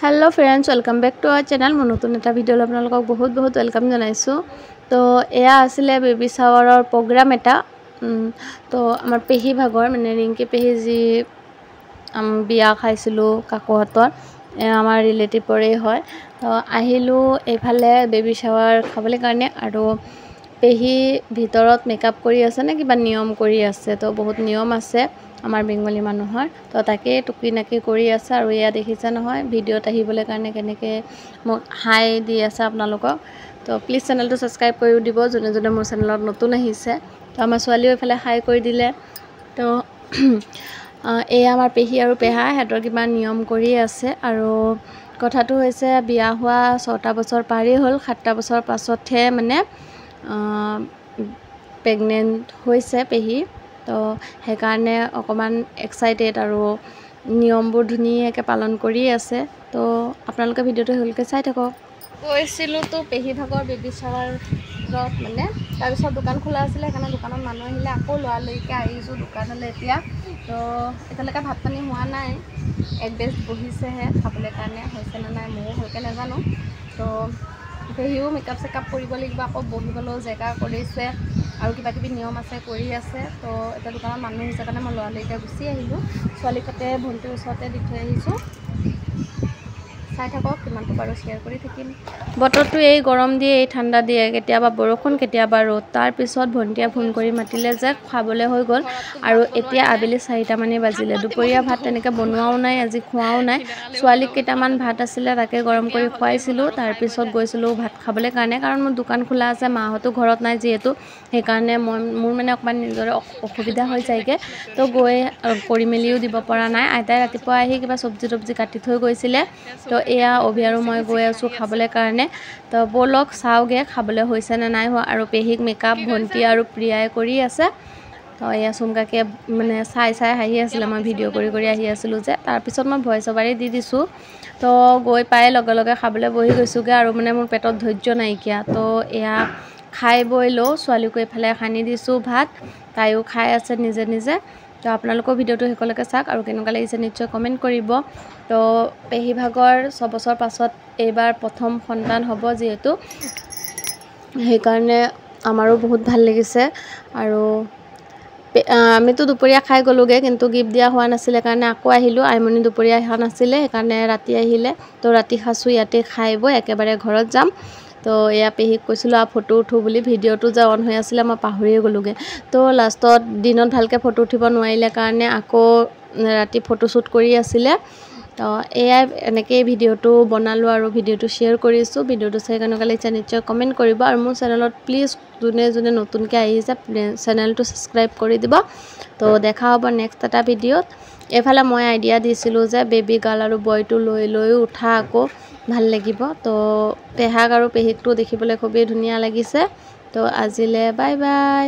hello friends welcome back to our channel मैं नतुन एटा video आपनालोকক बहुत बहुत वेलकम जनाइছো तो एया आसिले बेबी शावरर प्रोग्राम एटा तो आमार पेही भागर माने रिंकी पेही जी बिया खाइसिलो काकोहतर आमार रिलेटिवरे হয় तो आहिलो एफाले बेबी शावर खाबले कारणे आरो पेही भितरत मेकअप करि আছে ना किबा नियम करि আছে तो बहुत नियम আছে आमार बेंगली मानुहर तो ताके टुकी नाकी करि আছে आरो या देखिছা নহয় ভিডিওত আহিবলে কাৰণে কেনেকে মোক হাই দি আছে আপোনালোকক तो प्लीज चैनलটো সাবস্ক্ৰাইব কৰি দিব জনে জনে মোৰ চেনেলত নতুন আহিছে তো আমাৰ ছোৱালীও এফালে হাই কৰি দিলে তো এই আমাৰ পেহি আৰু পেহা হেতৰ কিবা নিয়ম কৰি আছে আৰু কথাটো হৈছে বিয়া হোৱা 6টা বছৰ পাৰি হল 7টা বছৰ পাছতহে মানে প্ৰেগনেন্ট হৈছে পেহি तो हेकारणे अकमान एक्साइटेड और नियमबोर धुनियाके पालन करि आछे तो आपनालोके भिडिओটো हलके चाइ थाকক গৈছিলো तो पेही भागर बेबी शावरत माने तारपिছত दुकान खोला आছিলে কাৰণে दुकाনত মানুহ আহিলে আকৌ লৱা লইকে आइसु दुकानले এতিয়া तो এটালৈকে ভাত পানী হোৱা নাই এক বেছ বহিছেহে খাবলে কাৰণে হৈছে না নাই মই হলকে নাজানো तो पेहिও मेकअप सेकअप কৰিব লাগিব আকৌ বহিবলৈ জেগা কৰিছে আৰু কিবা কিবি নিয়ম আছে কৰি আছে তো এটা দোকানৰ মানুহ হিচাপে কাৰণে মই লৱালৈকে গুচি আহিলো ছোৱালীকতে ভন্টিৰ ওচৰতে দি থৈ আহিছো চাই থাকক কিমানটো পাৰো শেয়াৰ কৰি থাকিম বতৰটো এই গৰম দিয়ে এই ঠাণ্ডা দিয়ে কেতিয়াবা বৰষুণ কেতিয়াবা ৰ'দ তাৰ পিছত ভন্টিয়ে ফোন কৰি মাতিলে যে খাবলে হৈ গল আৰু এতিয়া আবেলি 4টা মানে বাজিলে দুপৰীয়া ভাত তেনেকে বনোৱাও নাই আজি খোৱাও নাই ছোৱালীক কেটামান ভাত আছিল তাকে গৰম কৰি খুৱাইছিলো তাৰ পিছত গৈছিলো ভাত খাবলে কাৰণে কাৰণ মোৰ দোকান খোলা আছে মাহতো ঘৰত নাই যেহেতু সেই কাৰণে মোৰ মানে অকমান নিজৰ অসুবিধা হৈ যায়গে তো গৈ কৰি মেলিও দিব পৰা নাই আইতাই ৰাতিপুৱা আহি কিবা সবজি কাটি থৈ গৈছিলে তো এয়া অভিয়াৰো মই গৈ আছো খাবলে কাৰণে তো বলক চাওগে খাবলে হৈছে না নাই হোৱা আৰু পেহিক মেকআপ ভন্টি আৰু প্ৰিয়াই কৰি আছে তো এয়া সুমকাকে মানে চাই হাঁহি আছিল মই ভিডিও কৰি আহি আছিল যে তাৰ পিছত মই ভয়েস ওভাৰে দি দিছো তো গৈ পাই লগে লগে খাবলে বহি গৈছোগে আৰু মানে মোৰ পেটত ধৈৰ্য নাইকিয়া তো এয়া খাই বই লো ছোৱালীকো এফালে খানি দিছো ভাত তাইও খাই আছে নিজে নিজে তো আপোনালোকৰ ভিডিওটো হেকলৈকে চাওক আৰু কেনেকুৱা লাগিছে নিশ্চয় কমেন্ট কৰিব তো পেহি ভাগৰ 6 বছৰ পাছত এইবাৰ প্ৰথম সন্তান হ'ব যেহেতু সেই কাৰণে আমাৰো বহুত ভাল লাগিছে আৰু আমিতো দুপৰীয়া খাই গলোগে কিন্তু গিফট দিয়া হোৱা নাছিলে কাৰণে আকৌ আহিলো আইমনি দুপৰীয়া হোৱা নাছিলে সেইকাৰণে ৰাতি আহিলে তো ৰাতি খাসু ইয়াতে খাইব একেবাৰে ঘৰত যাম तो या पेहिक কৈছিলো ফটো উঠো বুলি ভিডিওটো যে অন হৈ আছিল মই পাহৰিয়ে গলোগে তো লাষ্টত দিনত ভালকে ফটো উঠিব নোৱাৰিলে কাৰণে আকৌ ৰাতি ফটো শুট কৰি আছিল তো এয়া এনেকৈ ভিডিওটো বনালো আৰু ভিডিওটো শেয়াৰ কৰিছো ভিডিওটো চাই কেনেকুৱা লাগিছে নিশ্চয় কমেন্ট কৰিব আৰু মোৰ চেনেলত প্লিজ জুনে নতুনকৈ আহিছে চেনেলটো সাবস্ক্ৰাইব কৰি দিব তো দেখা হ'ব নেক্সট এটা ভিডিওত এফালে মই আইডিয়া দিছিলো যে বেবি গাৰ্ল আৰু বয়টো লৈ উঠা আকৌ ভাল লাগিব তো পেহাক আৰু পেহিকটো দেখিবলৈ খুবই ধুনিয়া লাগিছে তো আজিলে বাই বাই